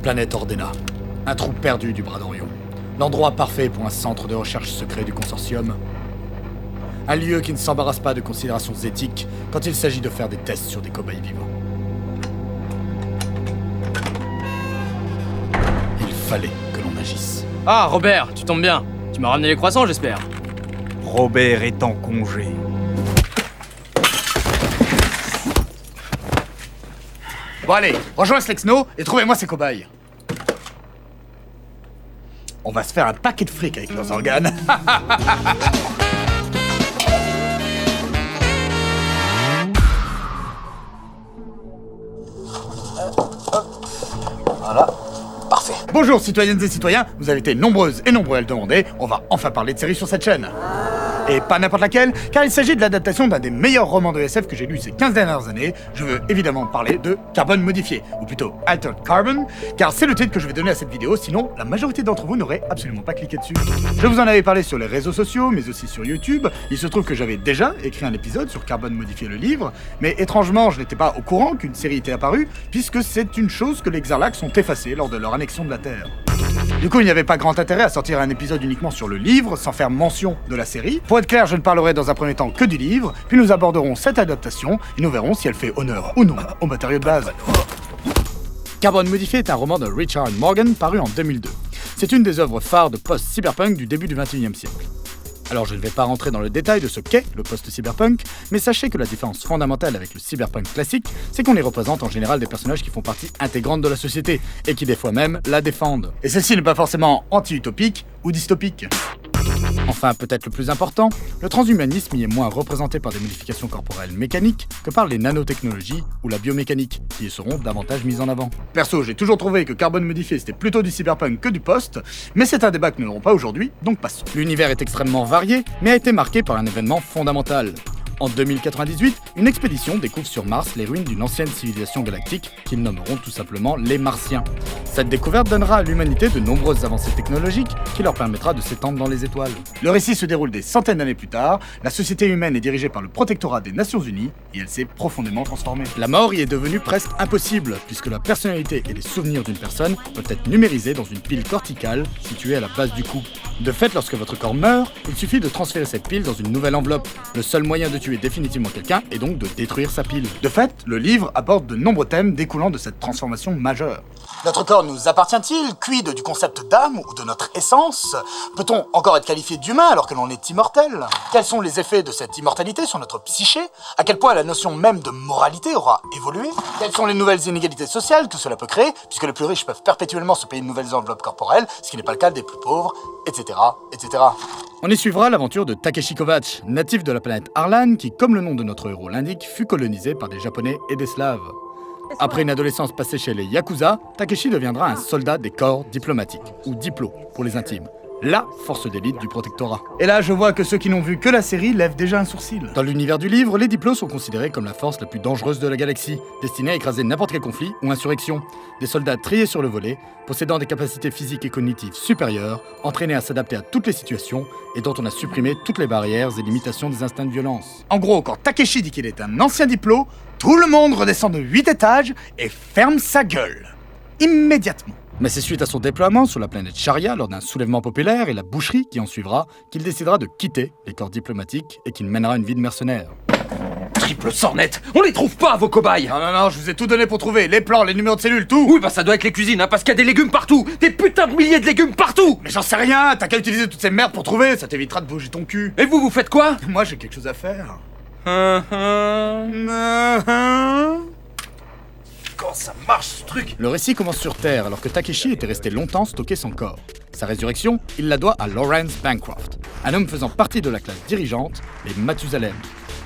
planète Ordena, un trou perdu du bras d'Orion. L'endroit parfait pour un centre de recherche secret du consortium. Un lieu qui ne s'embarrasse pas de considérations éthiques quand il s'agit de faire des tests sur des cobayes vivants. Il fallait que l'on agisse. Ah, Robert, tu tombes bien. Tu m'as ramené les croissants, j'espère. Robert est en congé. Bon allez, rejoins Slexno et trouvez-moi ces cobayes. On va se faire un paquet de fric avec leurs organes. Voilà, parfait. Bonjour citoyennes et citoyens, vous avez été nombreuses et nombreux à le demander, on va enfin parler de séries sur cette chaîne. Et pas n'importe laquelle, car il s'agit de l'adaptation d'un des meilleurs romans de SF que j'ai lu ces 15 dernières années. Je veux évidemment parler de Carbone Modifié, ou plutôt Altered Carbon, car c'est le titre que je vais donner à cette vidéo, sinon la majorité d'entre vous n'aurait absolument pas cliqué dessus. Je vous en avais parlé sur les réseaux sociaux, mais aussi sur YouTube. Il se trouve que j'avais déjà écrit un épisode sur Carbone Modifié le livre, mais étrangement je n'étais pas au courant qu'une série était apparue, puisque c'est une chose que les Xarlax ont effacée lors de leur annexion de la Terre. Du coup, il n'y avait pas grand intérêt à sortir un épisode uniquement sur le livre, sans faire mention de la série. Pour être clair, je ne parlerai dans un premier temps que du livre, puis nous aborderons cette adaptation, et nous verrons si elle fait honneur ou non au matériau de base. Carbone Modifié est un roman de Richard Morgan paru en 2002. C'est une des œuvres phares de post-cyberpunk du début du XXIe siècle. Alors je ne vais pas rentrer dans le détail de ce qu'est le post-cyberpunk, mais sachez que la différence fondamentale avec le cyberpunk classique, c'est qu'on y représente en général des personnages qui font partie intégrante de la société, et qui des fois même la défendent. Et celle-ci n'est pas forcément anti-utopique ou dystopique. Enfin, peut-être le plus important, le transhumanisme y est moins représenté par des modifications corporelles mécaniques que par les nanotechnologies ou la biomécanique, qui y seront davantage mises en avant. Perso, j'ai toujours trouvé que Carbone Modifié c'était plutôt du cyberpunk que du post, mais c'est un débat que nous n'aurons pas aujourd'hui, donc passons. L'univers est extrêmement varié, mais a été marqué par un événement fondamental. En 2098, une expédition découvre sur Mars les ruines d'une ancienne civilisation galactique qu'ils nommeront tout simplement les Martiens. Cette découverte donnera à l'humanité de nombreuses avancées technologiques qui leur permettra de s'étendre dans les étoiles. Le récit se déroule des centaines d'années plus tard, la société humaine est dirigée par le protectorat des Nations Unies et elle s'est profondément transformée. La mort y est devenue presque impossible puisque la personnalité et les souvenirs d'une personne peuvent être numérisés dans une pile corticale située à la base du cou. De fait, lorsque votre corps meurt, il suffit de transférer cette pile dans une nouvelle enveloppe. Le seul moyen de tuer définitivement quelqu'un est donc de détruire sa pile. De fait, le livre aborde de nombreux thèmes découlant de cette transformation majeure. Notre corps nous appartient-il? Quid du concept d'âme ou de notre essence? Peut-on encore être qualifié d'humain alors que l'on est immortel? Quels sont les effets de cette immortalité sur notre psyché? À quel point la notion même de moralité aura évolué? Quelles sont les nouvelles inégalités sociales que cela peut créer, puisque les plus riches peuvent perpétuellement se payer de nouvelles enveloppes corporelles, ce qui n'est pas le cas des plus pauvres, etc., etc. On y suivra l'aventure de Takeshi Kovacs, natif de la planète Arlan, qui, comme le nom de notre héros l'indique, fut colonisé par des Japonais et des Slaves. Après une adolescence passée chez les Yakuza, Takeshi deviendra un soldat des corps diplomatiques, ou Diplo pour les intimes. La force d'élite du protectorat. Et là, je vois que ceux qui n'ont vu que la série lèvent déjà un sourcil. Dans l'univers du livre, les Diplos sont considérés comme la force la plus dangereuse de la galaxie, destinée à écraser n'importe quel conflit ou insurrection. Des soldats triés sur le volet, possédant des capacités physiques et cognitives supérieures, entraînés à s'adapter à toutes les situations et dont on a supprimé toutes les barrières et limitations des instincts de violence. En gros, quand Takeshi dit qu'il est un ancien Diplo, tout le monde redescend de 8 étages et ferme sa gueule. Immédiatement. Mais c'est suite à son déploiement sur la planète Sharia lors d'un soulèvement populaire et la boucherie qui en suivra qu'il décidera de quitter les corps diplomatiques et qu'il mènera une vie de mercenaire. Triple sornette, on les trouve pas vos cobayes. Non, je vous ai tout donné pour trouver, les plans, les numéros de cellules, tout. Oui, bah ça doit être les cuisines, hein, parce qu'il y a des légumes partout. Des putains de milliers de légumes partout. Mais j'en sais rien, t'as qu'à utiliser toutes ces merdes pour trouver, ça t'évitera de bouger ton cul. Et vous faites quoi? Moi j'ai quelque chose à faire. Comment ça marche ce truc? Le récit commence sur Terre alors que Takeshi était resté longtemps stocké son corps. Sa résurrection, il la doit à Lawrence Bancroft, un homme faisant partie de la classe dirigeante, les Mathusalem.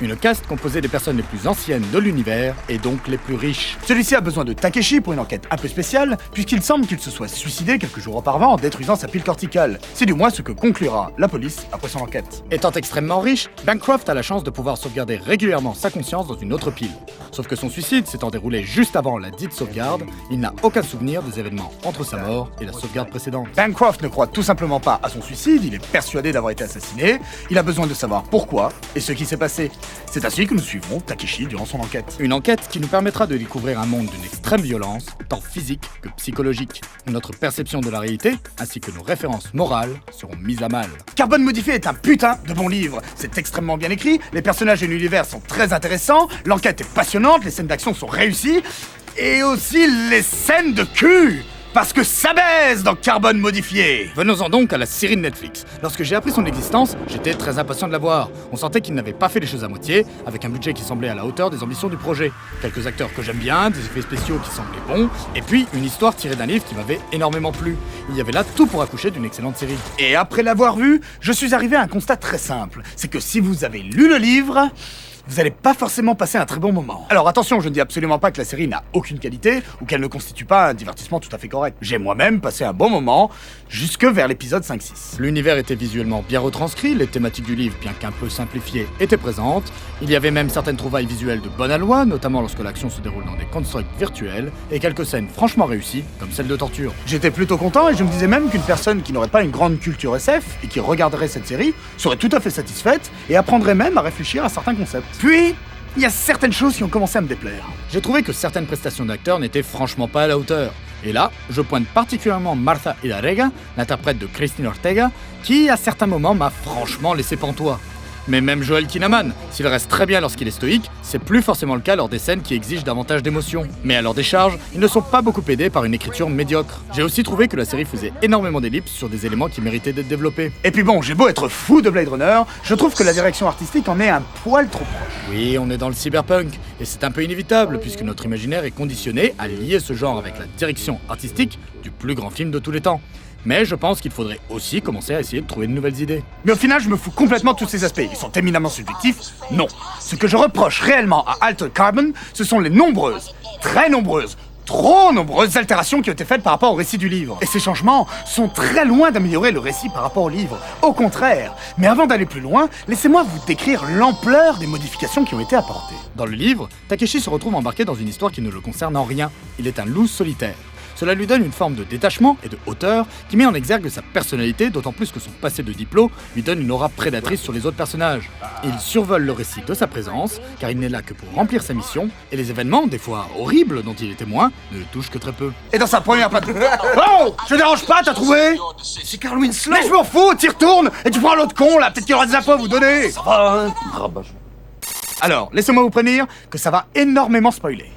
Une caste composée des personnes les plus anciennes de l'univers et donc les plus riches. Celui-ci a besoin de Takeshi pour une enquête un peu spéciale, puisqu'il semble qu'il se soit suicidé quelques jours auparavant en détruisant sa pile corticale. C'est du moins ce que conclura la police après son enquête. Étant extrêmement riche, Bancroft a la chance de pouvoir sauvegarder régulièrement sa conscience dans une autre pile. Sauf que son suicide s'étant déroulé juste avant la dite sauvegarde, il n'a aucun souvenir des événements entre sa mort et la sauvegarde précédente. Bancroft ne croit tout simplement pas à son suicide, il est persuadé d'avoir été assassiné, il a besoin de savoir pourquoi et ce qui s'est passé. C'est ainsi que nous suivrons Takeshi durant son enquête. Une enquête qui nous permettra de découvrir un monde d'une extrême violence, tant physique que psychologique. Notre perception de la réalité, ainsi que nos références morales, seront mises à mal. Carbone Modifié est un putain de bon livre. C'est extrêmement bien écrit, les personnages et l'univers sont très intéressants, l'enquête est passionnante, les scènes d'action sont réussies, et aussi les scènes de cul. Parce que ça baise dans Carbone Modifié. Venons-en donc à la série de Netflix. Lorsque j'ai appris son existence, j'étais très impatient de la voir. On sentait qu'il n'avait pas fait les choses à moitié, avec un budget qui semblait à la hauteur des ambitions du projet. Quelques acteurs que j'aime bien, des effets spéciaux qui semblaient bons, et puis une histoire tirée d'un livre qui m'avait énormément plu. Il y avait là tout pour accoucher d'une excellente série. Et après l'avoir vue, je suis arrivé à un constat très simple. C'est que si vous avez lu le livre, vous n'allez pas forcément passer un très bon moment. Alors attention, je ne dis absolument pas que la série n'a aucune qualité ou qu'elle ne constitue pas un divertissement tout à fait correct. J'ai moi-même passé un bon moment jusque vers l'épisode 5-6. L'univers était visuellement bien retranscrit, les thématiques du livre, bien qu'un peu simplifiées, étaient présentes. Il y avait même certaines trouvailles visuelles de bonne aloi, notamment lorsque l'action se déroule dans des constructs virtuels, et quelques scènes franchement réussies, comme celle de torture. J'étais plutôt content et je me disais même qu'une personne qui n'aurait pas une grande culture SF et qui regarderait cette série serait tout à fait satisfaite et apprendrait même à réfléchir à certains concepts. Puis, il y a certaines choses qui ont commencé à me déplaire. J'ai trouvé que certaines prestations d'acteurs n'étaient franchement pas à la hauteur. Et là, je pointe particulièrement Martha Hilarrega, l'interprète de Christine Ortega, qui, à certains moments, m'a franchement laissé pantois. Mais même Joel Kinnaman, s'il reste très bien lorsqu'il est stoïque, c'est plus forcément le cas lors des scènes qui exigent davantage d'émotion. Mais à leur décharge, ils ne sont pas beaucoup aidés par une écriture médiocre. J'ai aussi trouvé que la série faisait énormément d'ellipses sur des éléments qui méritaient d'être développés. Et puis bon, j'ai beau être fou de Blade Runner, je trouve que la direction artistique en est un poil trop proche. Oui, on est dans le cyberpunk, et c'est un peu inévitable puisque notre imaginaire est conditionné à lier ce genre avec la direction artistique du plus grand film de tous les temps. Mais je pense qu'il faudrait aussi commencer à essayer de trouver de nouvelles idées. Mais au final, je me fous complètement de tous ces aspects. Ils sont éminemment subjectifs. Non. Ce que je reproche réellement à Altered Carbon, ce sont les nombreuses, très nombreuses, trop nombreuses altérations qui ont été faites par rapport au récit du livre. Et ces changements sont très loin d'améliorer le récit par rapport au livre. Au contraire. Mais avant d'aller plus loin, laissez-moi vous décrire l'ampleur des modifications qui ont été apportées. Dans le livre, Takeshi se retrouve embarqué dans une histoire qui ne le concerne en rien. Il est un loup solitaire. Cela lui donne une forme de détachement et de hauteur qui met en exergue sa personnalité, d'autant plus que son passé de diplôme lui donne une aura prédatrice sur les autres personnages. Il survole le récit de sa présence, car il n'est là que pour remplir sa mission, et les événements, des fois horribles dont il est témoin, ne le touchent que très peu. Et dans sa première patte... Oh, je dérange pas, t'as trouvé? C'est Carl Winslow. Mais je m'en fous, t'y retournes, et tu prends l'autre con là, peut-être qu'il aura des infos à vous donner. Ça va, hein? Alors, laissez-moi vous prévenir que ça va énormément spoiler.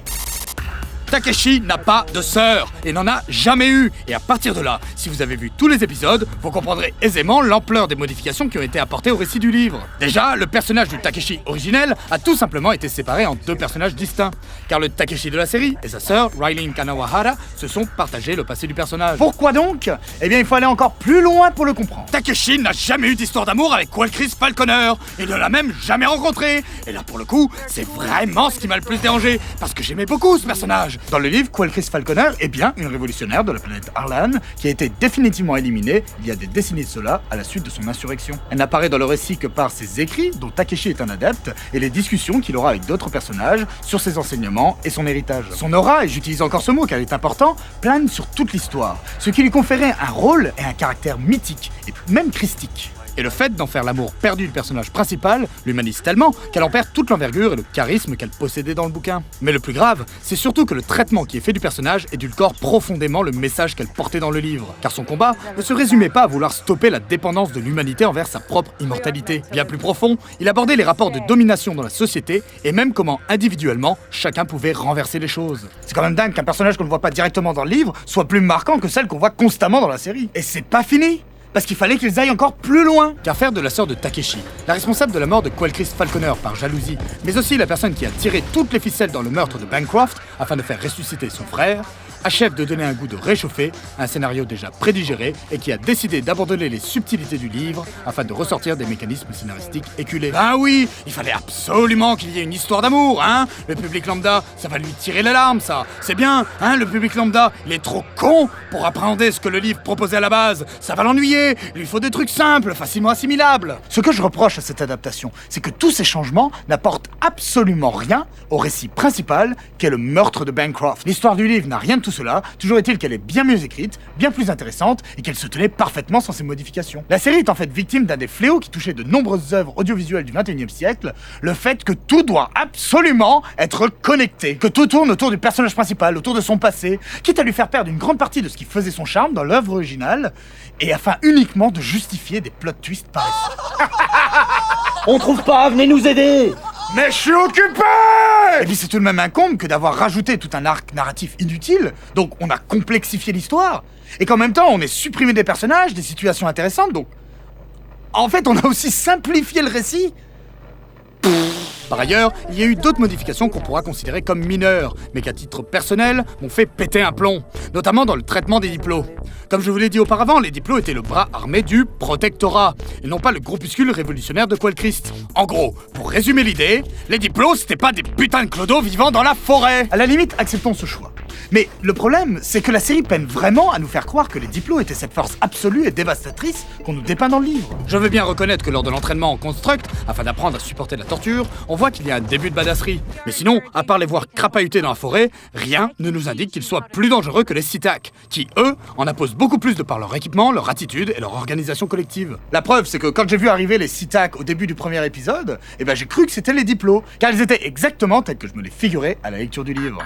Takeshi n'a pas de sœur, et n'en a jamais eu. Et à partir de là, si vous avez vu tous les épisodes, vous comprendrez aisément l'ampleur des modifications qui ont été apportées au récit du livre. Déjà, le personnage du Takeshi originel a tout simplement été séparé en deux personnages distincts. Car le Takeshi de la série et sa sœur, Raylene Kanawahara, se sont partagés le passé du personnage. Pourquoi donc? Eh bien, il faut aller encore plus loin pour le comprendre. Takeshi n'a jamais eu d'histoire d'amour avec Chris Falconer. Il ne l'a même jamais rencontré. Et là, pour le coup, c'est vraiment ce qui m'a le plus dérangé, parce que j'aimais beaucoup ce personnage. Dans le livre, Chris Falconer est bien une révolutionnaire de la planète Arlan qui a été définitivement éliminée il y a des décennies de cela à la suite de son insurrection. Elle n'apparaît dans le récit que par ses écrits, dont Takeshi est un adepte, et les discussions qu'il aura avec d'autres personnages sur ses enseignements et son héritage. Son aura, et j'utilise encore ce mot car il est important, plane sur toute l'histoire, ce qui lui conférait un rôle et un caractère mythique, et même christique. Et le fait d'en faire l'amour perdu du personnage principal l'humanise tellement qu'elle en perd toute l'envergure et le charisme qu'elle possédait dans le bouquin. Mais le plus grave, c'est surtout que le traitement qui est fait du personnage édulcore profondément le message qu'elle portait dans le livre. Car son combat ne se résumait pas à vouloir stopper la dépendance de l'humanité envers sa propre immortalité. Bien plus profond, il abordait les rapports de domination dans la société et même comment individuellement chacun pouvait renverser les choses. C'est quand même dingue qu'un personnage qu'on ne voit pas directement dans le livre soit plus marquant que celle qu'on voit constamment dans la série. Et c'est pas fini! Parce qu'il fallait qu'ils aillent encore plus loin. Car faire de la sœur de Takeshi, la responsable de la mort de Chris Falconer par jalousie, mais aussi la personne qui a tiré toutes les ficelles dans le meurtre de Bancroft afin de faire ressusciter son frère, achève de donner un goût de réchauffé à un scénario déjà prédigéré et qui a décidé d'abandonner les subtilités du livre afin de ressortir des mécanismes scénaristiques éculés. Ben oui, il fallait absolument qu'il y ait une histoire d'amour, hein. Le public lambda, ça va lui tirer les larmes, ça. C'est bien, hein, le public lambda, il est trop con pour appréhender ce que le livre proposait à la base. Ça va l'ennuyer, il lui faut des trucs simples, facilement assimilables. Ce que je reproche à cette adaptation, c'est que tous ces changements n'apportent absolument rien au récit principal qu'est le meurtre de Bancroft. L'histoire du livre n'a rien de tout tout cela, toujours est-il qu'elle est bien mieux écrite, bien plus intéressante, et qu'elle se tenait parfaitement sans ces modifications. La série est en fait victime d'un des fléaux qui touchait de nombreuses œuvres audiovisuelles du XXIe siècle, le fait que tout doit absolument être connecté, que tout tourne autour du personnage principal, autour de son passé, quitte à lui faire perdre une grande partie de ce qui faisait son charme dans l'œuvre originale, et afin uniquement de justifier des plot twists paresseux. On trouve pas, venez nous aider! Mais je suis occupé! Et puis c'est tout de même un comble que d'avoir rajouté tout un arc narratif inutile, donc on a complexifié l'histoire, et qu'en même temps on ait supprimé des personnages, des situations intéressantes, donc... En fait, on a aussi simplifié le récit. Par ailleurs, il y a eu d'autres modifications qu'on pourra considérer comme mineures, mais qu'à titre personnel, m'ont fait péter un plomb, notamment dans le traitement des diplos. Comme je vous l'ai dit auparavant, les diplos étaient le bras armé du protectorat, et non pas le groupuscule révolutionnaire de Quellchrist. En gros, pour résumer l'idée, les diplos c'était pas des putains de clodos vivant dans la forêt. À la limite, acceptons ce choix. Mais le problème, c'est que la série peine vraiment à nous faire croire que les diplos étaient cette force absolue et dévastatrice qu'on nous dépeint dans le livre. Je veux bien reconnaître que lors de l'entraînement en construct, afin d'apprendre à supporter la torture, on voit qu'il y a un début de badasserie. Mais sinon, à part les voir crapahuter dans la forêt, rien ne nous indique qu'ils soient plus dangereux que les Sitac, qui, eux, en imposent beaucoup plus de par leur équipement, leur attitude et leur organisation collective. La preuve, c'est que quand j'ai vu arriver les Sitac au début du premier épisode, j'ai cru que c'était les diplos, car ils étaient exactement tels que je me les figurais à la lecture du livre.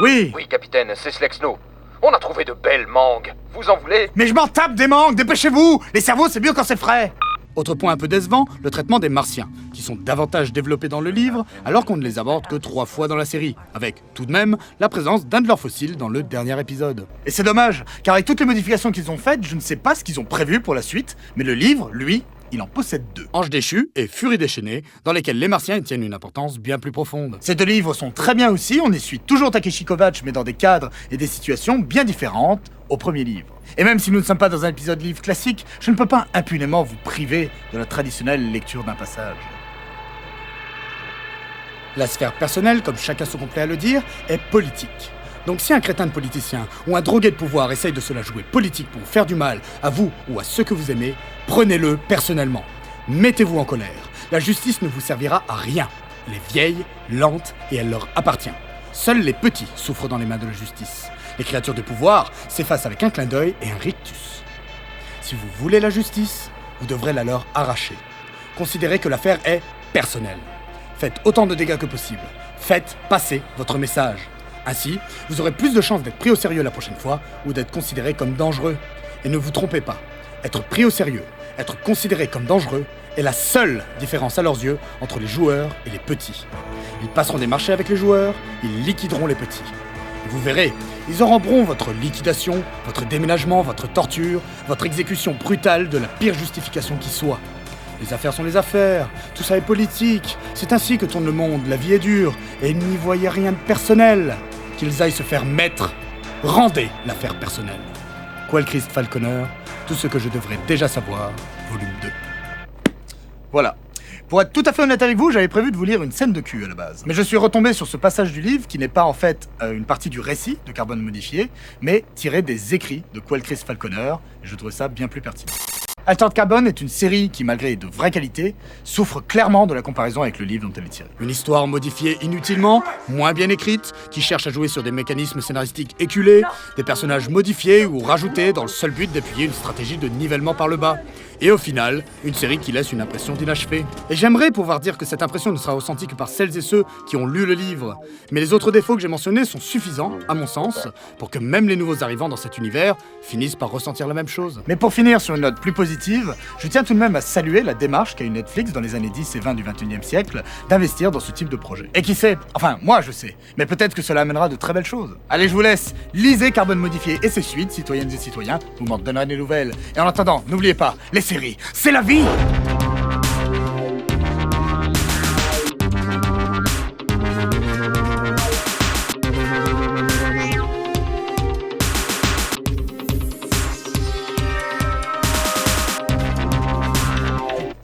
Oui. Oui, capitaine, c'est Slexno. On a trouvé de belles mangues. Vous en voulez? Mais je m'en tape des mangues, dépêchez-vous! Les cerveaux, c'est mieux quand c'est frais! Autre point un peu décevant, le traitement des Martiens, qui sont davantage développés dans le livre, alors qu'on ne les aborde que 3 fois dans la série, avec, tout de même, la présence d'un de leurs fossiles dans le dernier épisode. Et c'est dommage, car avec toutes les modifications qu'ils ont faites, je ne sais pas ce qu'ils ont prévu pour la suite, mais le livre, lui, il en possède 2. Ange déchu et Furie déchaînée, dans lesquels les Martiens tiennent une importance bien plus profonde. Ces 2 livres sont très bien aussi, on y suit toujours Takeshi Kovacs, mais dans des cadres et des situations bien différentes au premier livre. Et même si nous ne sommes pas dans un épisode livre classique, je ne peux pas impunément vous priver de la traditionnelle lecture d'un passage. La sphère personnelle, comme chacun se complaît à le dire, est politique. Donc si un crétin de politicien ou un drogué de pouvoir essaye de se la jouer politique pour faire du mal à vous ou à ceux que vous aimez, prenez-le personnellement. Mettez-vous en colère. La justice ne vous servira à rien. Elle est vieille, lente et elle leur appartient. Seuls les petits souffrent dans les mains de la justice. Les créatures de pouvoir s'effacent avec un clin d'œil et un rictus. Si vous voulez la justice, vous devrez la leur arracher. Considérez que l'affaire est personnelle. Faites autant de dégâts que possible. Faites passer votre message. Ainsi, vous aurez plus de chances d'être pris au sérieux la prochaine fois ou d'être considéré comme dangereux. Et ne vous trompez pas, être pris au sérieux, être considéré comme dangereux est la seule différence à leurs yeux entre les joueurs et les petits. Ils passeront des marchés avec les joueurs, ils liquideront les petits. Et vous verrez, ils auront votre liquidation, votre déménagement, votre torture, votre exécution brutale de la pire justification qui soit. Les affaires sont les affaires, tout ça est politique, c'est ainsi que tourne le monde, la vie est dure, et ils n'y voyaient rien de personnel. Qu'ils aillent se faire mettre, rendez l'affaire personnelle. Quellchrist Falconer, tout ce que je devrais déjà savoir, volume 2. Voilà. Pour être tout à fait honnête avec vous, j'avais prévu de vous lire une scène de cul à la base. Mais je suis retombé sur ce passage du livre qui n'est pas en fait une partie du récit de Carbone modifié, mais tiré des écrits de Quellchrist Falconer, et je trouve ça bien plus pertinent. Altered Carbon est une série qui, malgré de vraies qualités, souffre clairement de la comparaison avec le livre dont elle est tirée. Une histoire modifiée inutilement, moins bien écrite, qui cherche à jouer sur des mécanismes scénaristiques éculés, des personnages modifiés ou rajoutés dans le seul but d'appuyer une stratégie de nivellement par le bas. Et au final, une série qui laisse une impression d'inachevé. Et j'aimerais pouvoir dire que cette impression ne sera ressentie que par celles et ceux qui ont lu le livre. Mais les autres défauts que j'ai mentionnés sont suffisants, à mon sens, pour que même les nouveaux arrivants dans cet univers finissent par ressentir la même chose. Mais pour finir sur une note plus positive, je tiens tout de même à saluer la démarche qu'a eu Netflix dans les années 10 et 20 du XXIe siècle d'investir dans ce type de projet. Et qui sait, enfin moi je sais, mais peut-être que cela amènera de très belles choses. Allez, je vous laisse, lisez Carbone modifié et ses suites, citoyennes et citoyens, vous m'en donnerez des nouvelles. Et en attendant, n'oubliez pas, les séries, c'est la vie!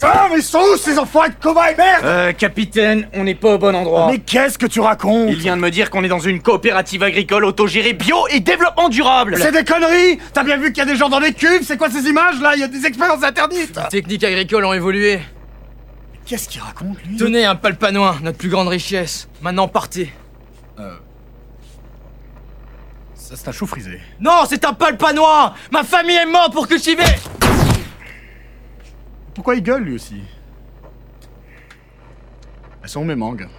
Ah, mais ils sont où ces enfants de cobayes, merde! Capitaine, on n'est pas au bon endroit. Mais qu'est-ce que tu racontes? Il vient de me dire qu'on est dans une coopérative agricole autogérée bio et développement durable. C'est des conneries! T'as bien vu qu'il y a des gens dans les cuves? C'est quoi ces images là? Il y a des expériences interdites! Les techniques agricoles ont évolué. Qu'est-ce qu'il raconte lui? Tenez un palpanoin, notre plus grande richesse. Maintenant partez. Ça, c'est un chou frisé. Non, c'est un palpanois. Ma famille est morte pour cultiver. Pourquoi il gueule lui aussi? Elles sont où mes mangues?